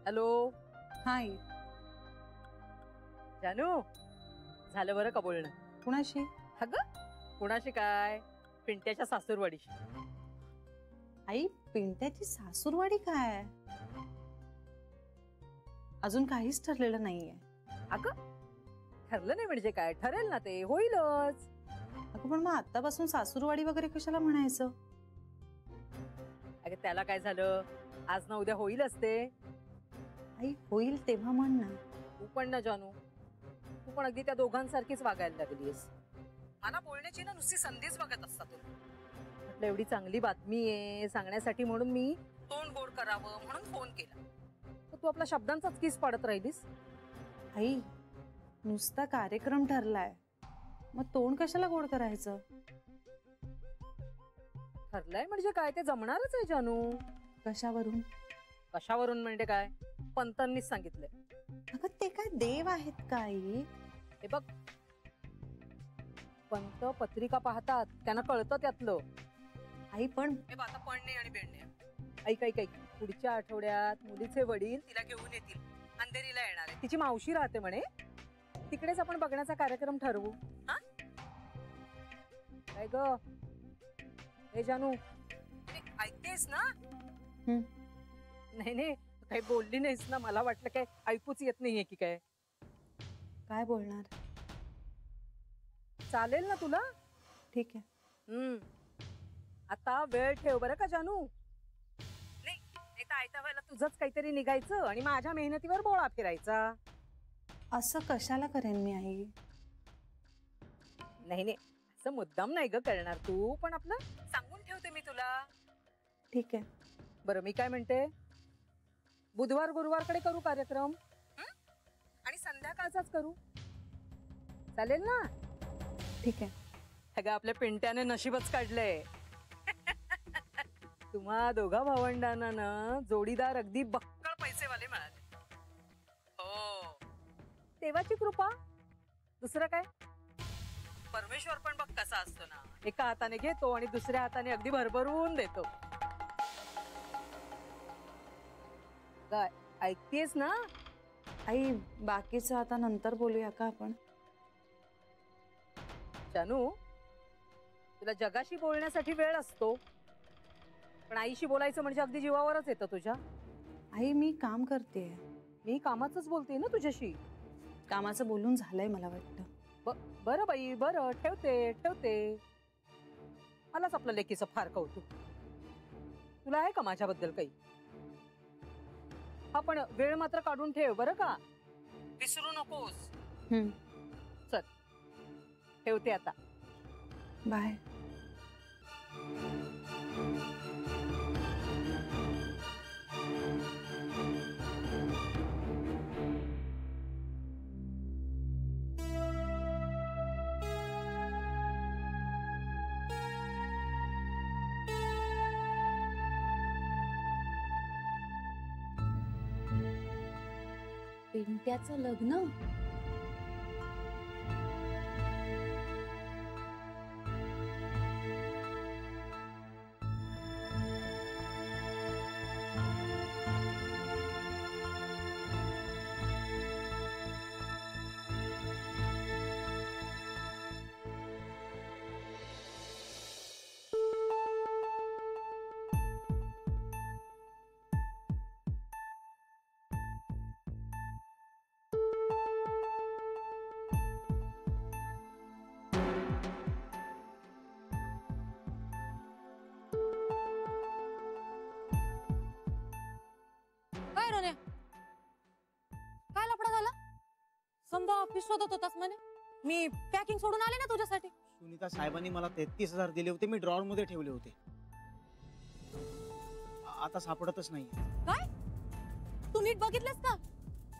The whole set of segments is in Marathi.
हॅलो. हाय. जानू, झालं बरं का बोलणं? कुणाशी? अगं कुणाशी काय, पिंट्याच्या सासूरवाडीशी. आई, पिंट्याची सासूरवाडी काय? अजून काहीच ठरलेलं नाहीये. अगं ठरलं नाही म्हणजे काय, ठरेल ना, ते होईलच. अगं पण मग आतापासून सासूरवाडी वगैरे कशाला म्हणायचं? अगं त्याला काय झालं, आज ना उद्या होईलच ते. आई, होईल तेव्हा म्हण ना. तू पण ना जानू, तू पण अगदी त्या दोघांसारखीच वागायला लागलीस. मला बोलण्याची ना नुसती संधीच बघत असता तू. म्हटलं एवढी चांगली बातमी आहे सांगण्यासाठी म्हणून मी तोंड गोड करावं म्हणून फोन केला, तर तू आपल्या शब्दांचाच किस पाडत राहिलीस. आई, नुसता कार्यक्रम ठरलाय, मग तोंड कशाला गोड करायचं? ठरलंय म्हणजे काय, ते जमणारच आहे जानू. कशावरून? कशावरून म्हणजे काय, पंतांनीच सांगितलंय. अगं ते काय देव आहेत का आई? हे बघ, पंत पत्रिका पाहतात, त्यांना कळतं त्यातलं. आई पण हे बघ, आता पण नाही आणि बेंड नाही. ऐक ऐक ऐक, पुढच्या आठवड्यात मुलीचे वडील तिला घेऊन येतील, अंधेरीला येणार आहे. तिची मावशी राहते म्हणे, तिकडेच आपण बघण्याचा कार्यक्रम ठरवू. हा काय ग हे जानू, ऐकतेस ना? नाही नाही, काही बोलली नाहीस ना, मला वाटलं काय ऐकूच येत नाहीये की काय. काय बोलणार? चालेल ना तुला? ठीक आहे. आता वेळ ठेव बरं का जानू. नाही नाही तर आयत्या वेळेला तुझंच काहीतरी निघायचं आणि माझ्या मेहनतीवर बोळा फिरायचा. असं कशाला करेन मी आई? नाही नाही, असं मुद्दाम नाही ग करणार तू, पण आपलं सांगून ठेवते मी तुला. ठीक आहे. बरं मी काय म्हणते, बुधवार गुरुवारकडे करू कार्यक्रम, आणि संध्याकाळचाच करू, चालेल ना? ठीक आहे. अगं आपल्या पिंट्याने नशीबच काढलंय. तुम्हा दोघा भावंडांना ना जोडीदार अगदी बक्कळ पैसेवाले मिळाले. हो, देवाची कृपा, दुसरं काय. परमेश्वर पण बघ कसा असतो ना, एका हाताने घेतो आणि दुसऱ्या हाताने अगदी भरभरून देतो. काय ऐकतेस ना? आई, बाकीचं आता नंतर बोलूया का आपण? जानू, तुला जगाशी बोलण्यासाठी वेळ असतो, पण आईशी बोलायचं म्हणजे अगदी जीवावरच येतं तुझ्या. आई, मी काम करते. मी कामाचंच बोलते ना तुझ्याशी. कामाचं बोलून झालंय मला वाटतं. बरं बाई, बरं, ठेवते ठेवते. मलाच आपल्या लेकीचं फार कौतुक. तुला आहे का माझ्याबद्दल काही? हा पण वेळ मात्र काढून ठेव बरं का, विसरू नकोस. चल ठेवते आता. बाय. पिंट्याचं लग्न? काय लफडा झाला? समजा ऑफिस शोधत होतास म्हणे, मी पॅकिंग सोडून आले ना तुझ्यासाठी. सुनीता साहेबांनी मला 33,000 दिले होते, मी ड्रॉअर मध्ये ठेवले होते, आता सापडतच नाही. काय? तू नीट बघितलंस का?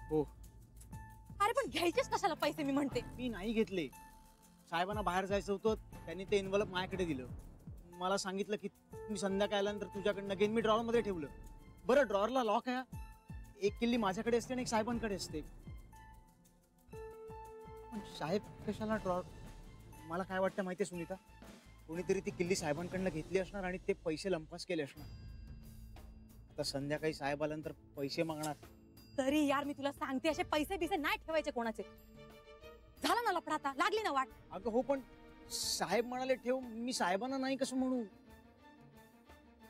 हो. अरे पण घ्यायचेच कशाला पैसे, मी म्हणते. मी नाही घेतले. साहेबांना बाहेर जायचं होतं, त्यांनी ते एन्व्हलप माझ्याकडे दिलं, मला सांगितलं की मी संध्याकाळी आल्यानंतर तुझ्याकडनं घेईन. मी ड्रॉअर मध्ये ठेवलं. बरं, ड्रॉअरला लॉक आहे, एक किल्ली माझ्याकडे असते आणि एक साहेबांकडे असते. साहेब कशाला ड्रॉअर? मला काय वाटतं माहितीये सुनीता, कोणीतरी ती किल्ली साहेबांकडनं घेतली असणार आणि ते पैसे लंपास केले असणार. आता संध्याकाळी साहेब आल्यानंतर पैसे मागणार, तरी यार मी तुला सांगते, असे पैसे बिसे नाही ठेवायचे कोणाचे. झाला ना लफडा, आता लागली ना वाट. अगं हो, पण साहेब म्हणाले ठेव, मी साहेबांना नाही कसं म्हणू.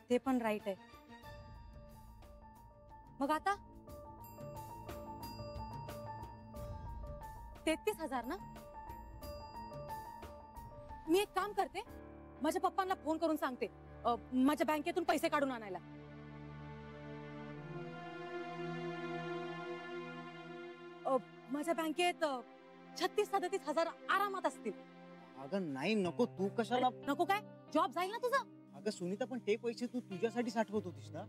ते पण राईट आहे. मग आता 33,000 ना. मी एक काम करते, माझ्या पप्पांना फोन करून सांगते माझ्या बँकेतून पैसे काढून आणायला. माझ्या बँकेत 36-37,000 आरामात असतील. अगं नाही, नको, तू कशाला. नको काय, जॉब जाईल ना तुझा. अगं सुनीता, पण ते पैसे तू तुझ्यासाठी साठवत होतीस ना.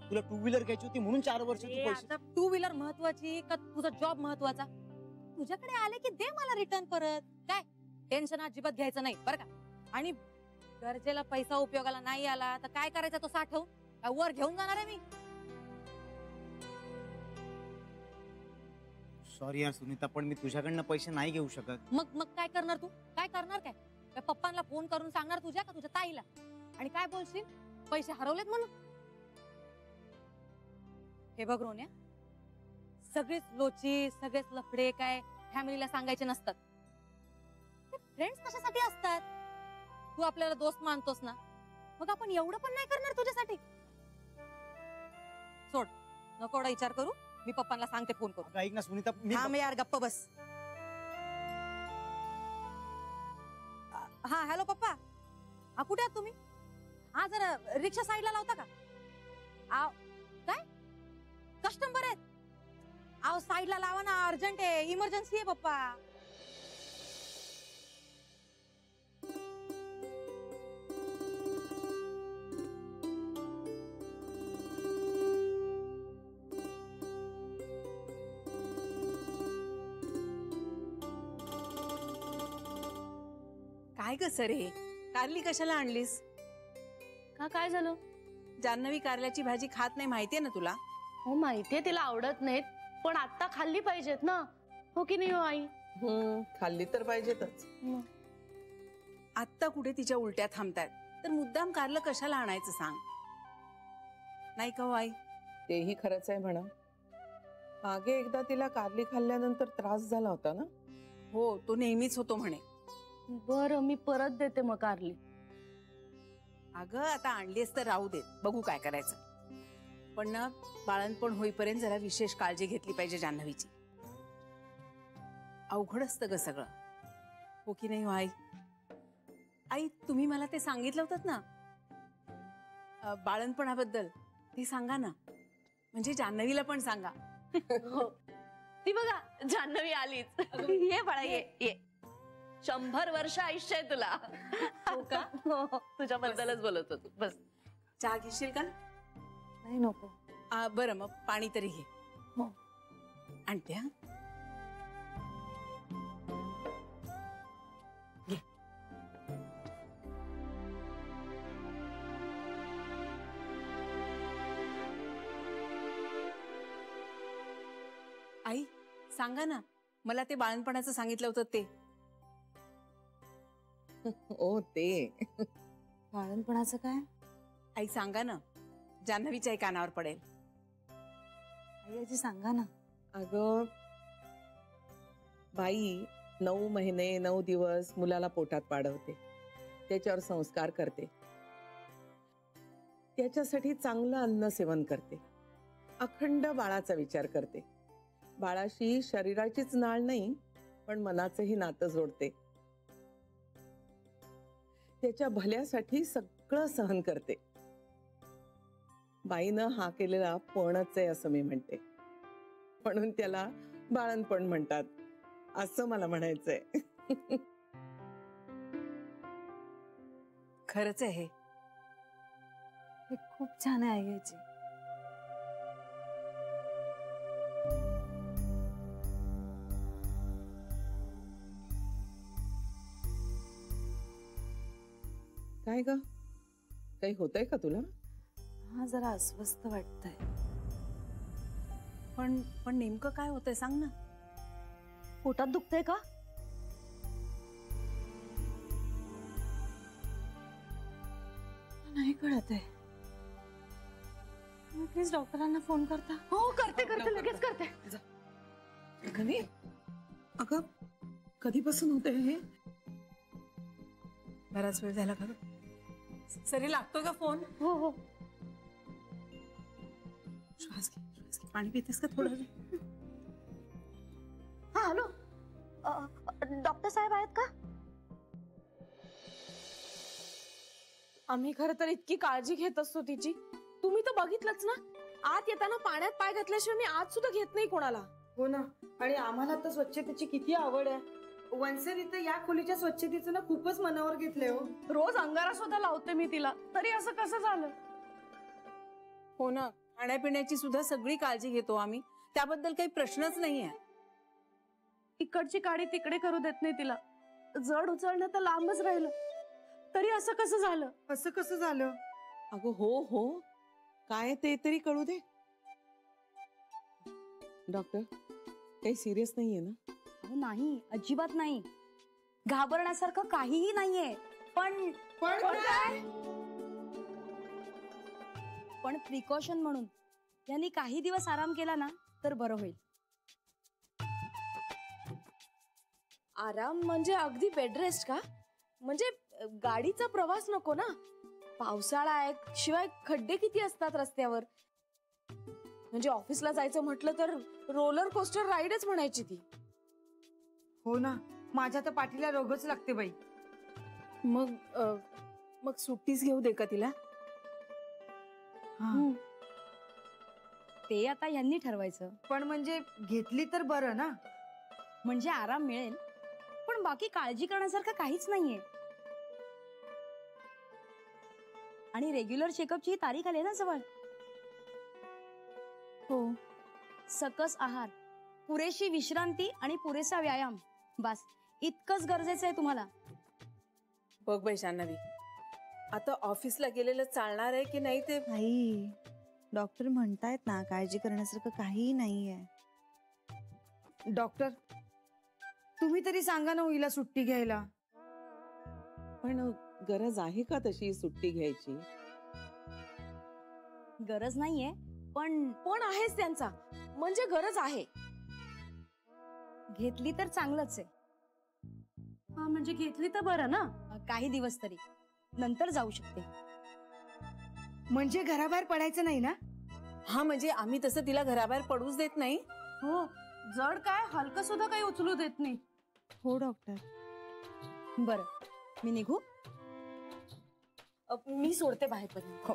तुला 2 व्हीलर घ्यायची होती म्हणून 4 वर्ष तू पैसे. आता 2 व्हीलर महत्वाची का तुझा जॉब महत्वाचा? तुझ्याकडे आले की दे मला रिटर्न परत. काय टेन्शन अजिबात घ्यायचं नाही बरं का. आणि गरजेला पैसा उपयोगाला नाही आला तर काय करायचा, तो साठवून काय वर घेऊन जाणार आहे मी? सॉरी यार सुनीता, पण मी तुझ्याकडनं पैसे नाही घेऊ शकत. मग काय करणार तू? काय करणार? काय पप्पांना फोन करून सांगणार तुझ्या का तुझ्या ताईला? आणि काय बोलशील, पैसे हरवलेत म्हणून? हे बघ रोन्या, सगळेच लोची, सगळेच लफडे काय फॅमिलीला सांगायचे नसतात. फ्रेंड्स कशासाठी असतात? तू आपल्याला दोस्त मानतोस ना, मग आपण एवढं पण नाही करणार तुझ्यासाठी. सोड, नको एवढा विचार करू. मी पप्पांना सांगते फोन करू. अगं ऐक ना सुनीता, हा मी यार गप्प बस. हा हॅलो पप्पा, हा कुठे आहात तुम्ही? हा जरा रिक्षा साईडला लावता का? काय कस्टमर आहेत? आव साईडला लावा ना, अर्जंट आहे, इमर्जन्सी आहे पप्पा. काय ग सरे, कारली कशाला आणलीस? का काय झालं? जान्हवी कारल्याची भाजी खात नाही, माहितीये ना तुला. हो माहितीये तिला आवडत नाहीत, पण आता खाल्ली पाहिजेत ना, हो की नाही हो आई? खाल्ली तर पाहिजेतच. आत्ता कुठे तिच्या उलट्या थांबतायत, तर मुद्दाम कारलं कशाला आणायचं सांग. नाही का हो आई? तेही खरंच आहे म्हणा. मागे एकदा तिला कारली खाल्ल्यानंतर त्रास झाला होता ना. हो, तो नेहमीच होतो म्हणे. बरं मी परत देते मग कारली. अगं आता आणलीस तर राहू देत, बघू काय करायचं. पण ना बाळणपण होईपर्यंत जरा विशेष काळजी घेतली पाहिजे जान्हवीची. अवघड असतं ग सगळं, हो की नाही हो आई? आई तुम्ही मला ते सांगितलं होतं ना बाळणपणाबद्दल, ते सांगा ना, म्हणजे जान्हवीला पण सांगा. हो. ती बघा जान्हवी आलीच. ये बाळा ये. 100 वर्ष आयुष्य आहे तुला. हो का? तुझ्याबद्दलच बोलत होतो. बस चहा घेशील का? नाही नको. बरं मग पाणी तरी घे. हो. आणते हा. घे. आई सांगा ना, मला ते बाळणपणाचं सांगितलं होतं ते. ओ ते बाळणपणाचं काय? आई सांगा ना, जान्हवीच्याही कानावर पडेल. आई आजी सांगा ना. अगं बाई 9 महिने 9 दिवस मुलाला पोटात वाढवते, त्याच्यावर संस्कार करते, त्याच्यासाठी चांगलं अन्न सेवन करते, अखंड बाळाचा विचार करते. बाळाशी शरीराचीच नाळ नाही पण मनाचंही नातं जोडते. त्याच्या भल्यासाठी सगळं सहन करते. बाईनं हा केलेला पणच आहे असं मी म्हणते, म्हणून त्याला बाळणपण म्हणतात असं मला म्हणायचंय. खरंच आहे हे खूप छान आहे आई आजी. काय ग, काही होतंय का तुला? हा जरा अस्वस्थ वाटतंय. पण नेमकं काय होतंय सांग ना. पोटात दुखतंय का? नाही कळत आहे. तुम्ही प्लीज डॉक्टरांना फोन करता. हो करते करते लगेच करते. कधी अगं कधीपासून होते हे? बराच वेळ झाला का ग? सरी लागतोय का फोन? हो हो श्वास घे, पाणी पितेस का थोडं? हा हॅलो डॉक्टर साहेब आहेत का? आम्ही खरं तर इतकी काळजी घेत असतो तिची. तुम्ही तर बघितलंच ना, आत येताना पाण्यात पाय घातल्याशिवाय मी आत सुद्धा घेत नाही कोणाला. हो ना. आणि आम्हाला तर स्वच्छतेची किती आवड आहे. वनसर इथं या खोलीच्या स्वच्छतेचं ना खूपच मनावर घेतलंय हो. रोज अंगारा सुद्धा लावते मी तिला, तरी असं कसं झालं? हो ना, खाण्यापिण्याची सुद्धा सगळी काळजी घेतो आम्ही, त्याबद्दल काही प्रश्नच नाहीये. इकडची काडी तिकडे करू देत नाही तिला. जड उचलणं तर लांबच राहिलं, तरी असं कसं झालं? असं कसं झालं? अगं हो हो, काय ते तरी कळू दे. डॉक्टर काही सिरियस नाहीये ना? नाही, अजिबात नाही. घाबरण्यासारखं काहीही नाहीये. पण प्रिकॉशन म्हणून यांनी काही दिवस आराम केला ना तर बरं होईल. आराम म्हणजे अगदी बेड रेस्ट का? म्हणजे गाडीचा प्रवास नको ना? पावसाळा आहे, शिवाय खड्डे किती असतात रस्त्यावर. म्हणजे ऑफिसला जायचं म्हटलं तर रोलर कोस्टर राईडच म्हणायची ती. हो ना, माझ्या तर पाठीला रोगच लागते बाई. मग सुट्टीच घेऊ दे का तिला? ते आता यांनी ठरवायचं. पण म्हणजे घेतली तर बरं ना. म्हणजे आराम मिळेल, पण बाकी काळजी करण्यासारखं काहीच नाहीये. आणि रेग्युलर चेकअपची तारीख आली ना जवळ. हो, सकस आहार, पुरेशी विश्रांती आणि पुरेसा व्यायाम, बस इतकंच गरजेचं आहे तुम्हाला. बघ बाई जान्हवी, आता ऑफिसला गेलेलं चालणार आहे की नाही ते. आई, डॉक्टर म्हणतायत ना काळजी करण्यासारखं काहीही नाहीये. डॉक्टर तुम्ही तरी सांगा ना हिला सुट्टी घ्यायला. पण गरज आहे का तशी सुट्टी घ्यायची? गरज नाहीये, पण आहेच त्यांचा. म्हणजे गरज आहे. घेतली तर चांगलंच आहे. हा म्हणजे घेतली तर बरं ना. काही दिवस तरी, नंतर जाऊ शकते. म्हणजे घराबाहेर पडायचं नाही ना? हा म्हणजे आम्ही तसं तिला घराबाहेर पडूच देत नाही. हो, जड काय हलकं सुद्धा काही उचलू देत नाही. हो डॉक्टर. बरं, मी निघू? मी सोडते बाहेर पण. हो.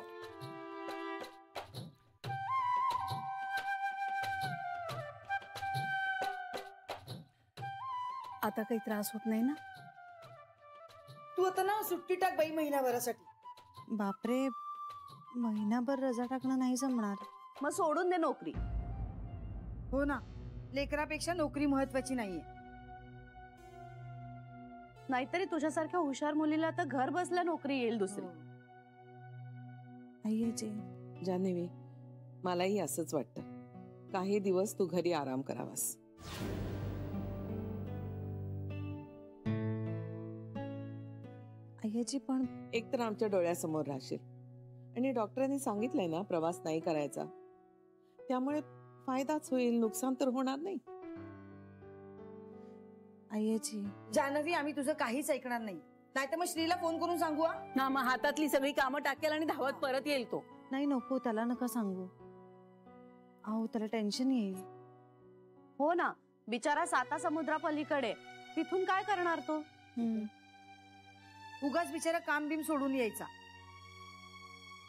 आता काही त्रास होत नाही ना? तू आता ना सुट्टी टाक बाई महिनाभरासाठी. बापरे, महिनाभर रजा टाकणं नाही जमणार. मग सोडून दे नोकरी. हो ना, लेकरापेक्षा नोकरी महत्वाची नाहीये. नाहीतरी तुझ्यासारख्या हुशार मुलीला तर घर बसल्या नोकरी येईल दुसरी. आईजी, जान्हवी, मलाही असंच वाटतं. काही दिवस तू घरी आराम करावास. आईजी पण एक तर आमच्या डोळ्यासमोर राहशील आणि डॉक्टरांनी सांगितलंय ना प्रवास नाही करायचा. त्यामुळे फायदाच होईल, नुकसान तर होणार नाही. आईजी, जानवी, आम्ही तुझं काहीच ऐकणार नाही. नाहीतर मग श्रीला फोन करून सांगू. ना मग हातातली सगळी कामं टाकेल आणि धावत परत येईल तो. नाही नको, त्याला नका सांगू. अहो त्याला टेन्शन येईल. हो ना, बिचारा 7 समुद्रापलीकडे, तिथून काय करणार तो? उगाच बिचारा काम बिम सोडून यायचा.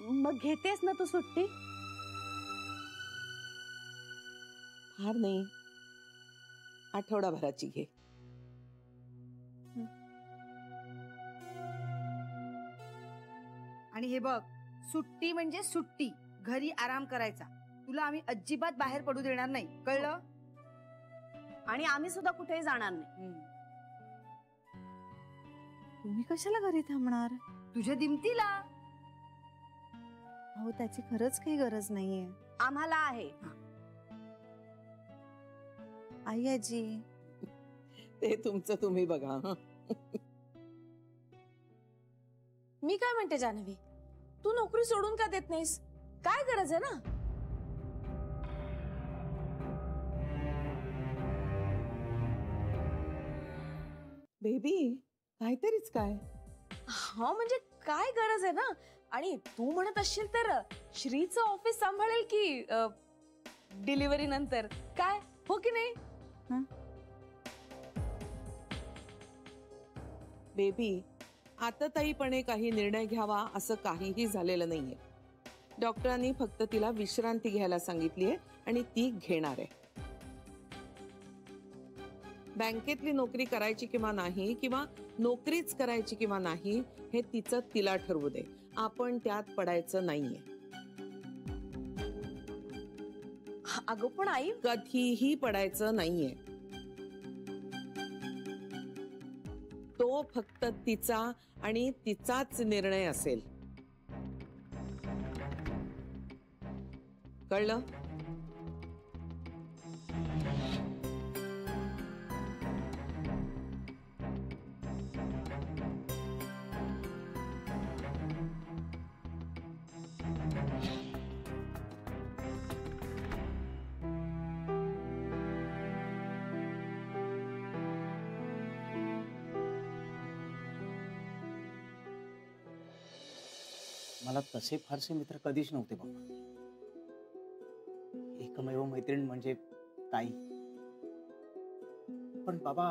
मग घेतेस ना तू सुट्टी? फार नाही, आठवडाभराची घे. आणि हे बघ, सुट्टी म्हणजे सुट्टी, घरी आराम करायचा. तुला आम्ही अजिबात बाहेर पडू देणार नाही, कळलं? आणि आम्ही सुद्धा कुठेही जाणार नाही. तुम्ही कशाला घरी थांबणार? तुझ्या दिमतीला. अहो त्याची खरंच काही गरज नाहीये. आम्हाला आहे. आईजी, ते तुमचं तुम्ही बघा. हं. मी काय म्हणते जानवी, तू नोकरी सोडून का देत नाहीस? काय गरज आहे ना? बेबी काहीतरीच काय. हा म्हणजे काय गरज आहे ना. आणि तू म्हणत असशील तर श्रीचं ऑफिस सांभाळेल की डिलिव्हरी नंतर, काय हो की नाही? बेबी आतताईपणे काही निर्णय घ्यावा असं काहीही झालेलं नाहीये. डॉक्टरांनी फक्त तिला विश्रांती घ्यायला सांगितलीये आणि ती घेणार आहे. बँकेतली नोकरी करायची किंवा नाही, किंवा नोकरीच करायची किंवा नाही, हे तिचं तिला ठरवू दे. आपण त्यात पडायचं नाहीये. अगं पण आई, कधीही पडायचं नाहीये. तो फक्त तिचा आणि तिचाच निर्णय असेल. कळलं? मला तसे फारसे मित्र कधीच नव्हते बाबा. एकमेव मैत्रीण म्हणजे ताई. पण बाबा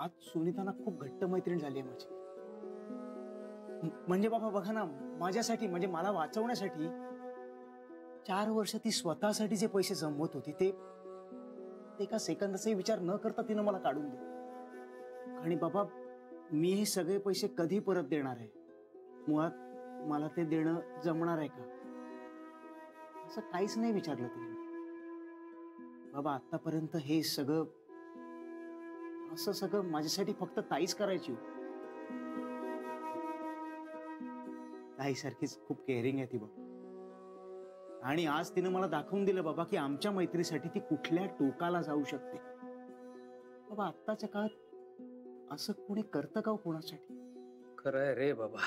आज सुनीताना खूप घट्ट मैत्रीण झाली आहे माझी. म्हणजे बाबा बघा ना, माझ्यासाठी म्हणजे मला वाचवण्यासाठी 4 वर्ष ती स्वतःसाठी जे पैसे जमवत होती ते एका सेकंदाचाही विचार न करता तिनं मला काढून दिले. आणि बाबा मी हे सगळे पैसे कधी परत देणार आहे? मुळात मला ते देणं जमणार आहे का असं काहीच नाही विचारलं तिने. बाबा आतापर्यंत हे सगळं असं सगळं माझ्यासाठी फक्त ताईच करायची. ताईसारखीच खूप केअरिंग आहे ती बाबा. आणि आज तिने मला दाखवून दिलं बाबा की आमच्या मैत्रीसाठी ती कुठल्या टोकाला जाऊ शकते. बाबा आत्ताच्या काळात असं कोणी करतं का कोणासाठी? खरंय रे बाबा.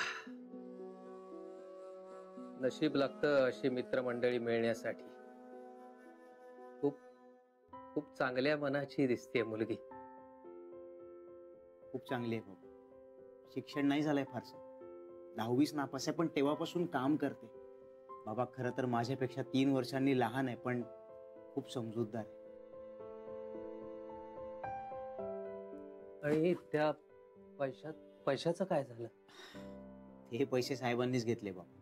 नशीब लागतं अशी मित्रमंडळी मिळण्यासाठी. खूप खूप चांगल्या मनाची दिसते मुलगी. खूप चांगली आहे बाबा. शिक्षण नाही झालंय फारसं, 10वीच नापास आहे, पण तेव्हापासून काम करते. बाबा खरं तर माझ्यापेक्षा 3 वर्षांनी लहान आहे, पण खूप समजूतदार आहे. आणि त्या पैशाचं काय झालं? हे पैसे साहेबांनीच घेतले बाबा.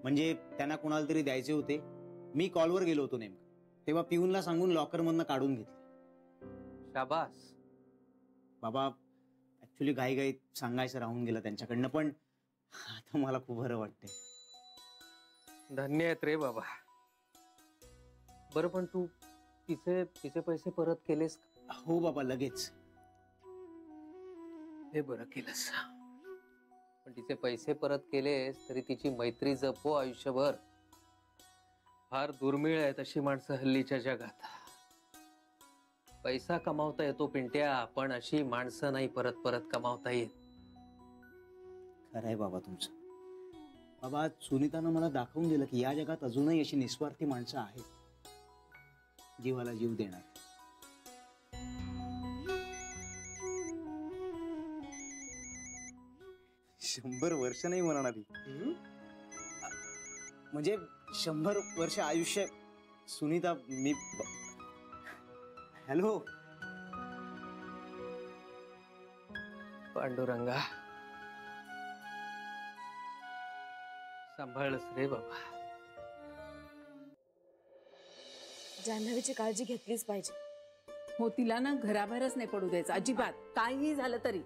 म्हणजे त्यांना कोणाला तरी द्यायचे होते. मी कॉलवर गेलो होतो नेमकं, तेव्हा पिऊनला सांगून लॉकर मधनं काढून घेतले. शाबास बाबा. ऍक्च्युली घाईघाईत सांगायचं राहून गेलं त्यांच्याकडनं, पण आता मला खूप बरं वाटतंय. धन्य आहेत रे बाबा. बरं पण तू तिचे पैसे परत केलेस? हो बाबा लगेच. हे बरं केलंस. पण तिचे पैसे परत केलेस तरी तिची मैत्री जपो आयुष्यभर. फार दुर्मिळ आहेत अशी माणसं हल्लीच्या जगात. पैसा कमावता येतो पिंट्या, पण अशी माणसं नाही परत परत कमावता येत. खरंय बाबा तुमचं. बाबा सुनीतानं मला दाखवून दिलं की या जगात अजूनही अशी निस्वार्थी माणसं आहेत, जीवाला जीव देणार. शंभर वर्ष नाही म्हणणारी, म्हणजे 100 वर्ष आयुष्य. सुनीता मी हॅलो पांडुरंगा, सांभाळस रे बाबा. जान्हवीची काळजी घेतलीच पाहिजे. हो, तिला ना घराबाहेरच नाही पडू द्यायचं अजिबात, काहीही झालं तरी.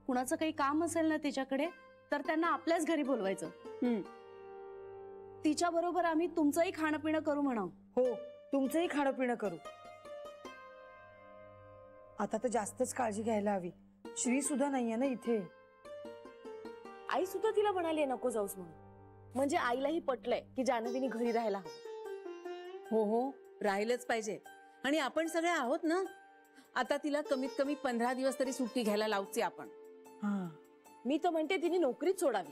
कुणाचं काही काम असेल ना तिच्याकडे तर त्यांना आपल्याच घरी बोलवायचं. तिच्या बरोबर आम्ही तुमचंही खाणं पिणं करू म्हणा. हो, तुमचंही खाणं पिणं करू. आता तर जास्तच काळजी घ्यायला हवी. श्री सुद्धा नाहीये ना इथे. आई सुद्धा तिला म्हणाली नको जाऊस म्हणून. म्हणजे आईलाही पटलंय की जान्हवीने घरी राहायला हवं. हो हो, राहिलंच पाहिजे. आणि आपण सगळे आहोत ना. आता तिला कमीत कमी 15 दिवस तरी सुट्टी घ्यायला लावची आपण. मी तर म्हणते तिने नोकरीच सोडावी.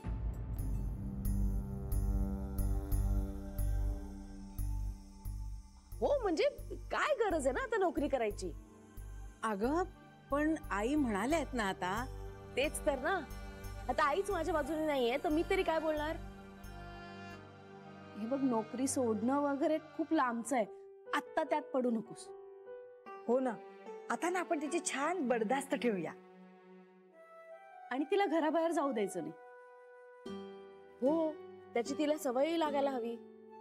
हो म्हणजे काय गरज आहे ना आता नोकरी करायची. अगं पण आई म्हणाल्यात ना आता. तेच तर ना, आता आईच माझ्या बाजूने नाहीये तर मी तरी काय बोलणार. हे बघ, नोकरी सोडणं वगैरे खूप लांबचं आहे, आत्ता त्यात पडू नकोस. हो ना, आता ना आपण तिची छान बरदास्त ठेवूया. आणि तिला घराबाहेर जाऊ द्यायचं नाही. हो, त्याची तिला सवयही लागायला हवी.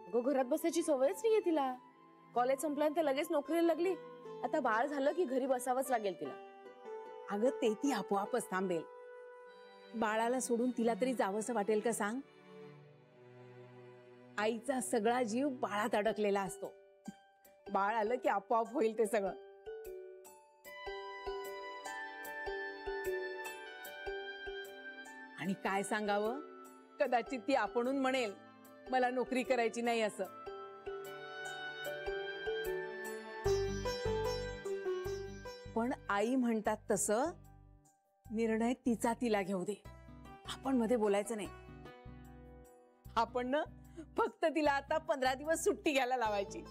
अगं, घरात बसायची सवयच नाहीये तिला. कॉलेज संपल्यानंतर लगेच नोकरीला लागली, आता बाळ झालं की घरी बसावंच लागेल तिला. अगं, ते ती आपोआपच थांबेल. बाळाला सोडून तिला तरी जावंसं वाटेल का सांग. आईचा सगळा जीव बाळात अडकलेला असतो. बाळ आलं की आपोआप होईल ते सगळं. आणि काय सांगावं, कदाचित ती आपणून म्हणेल मला नोकरी करायची नाही असं. पण आई म्हणतात तसं निर्णय तिचा तिला घेऊ दे, आपण मध्ये बोलायचं नाही. आपण ना फक्त तिला आता 15 दिवस सुट्टी घ्यायला लावायची.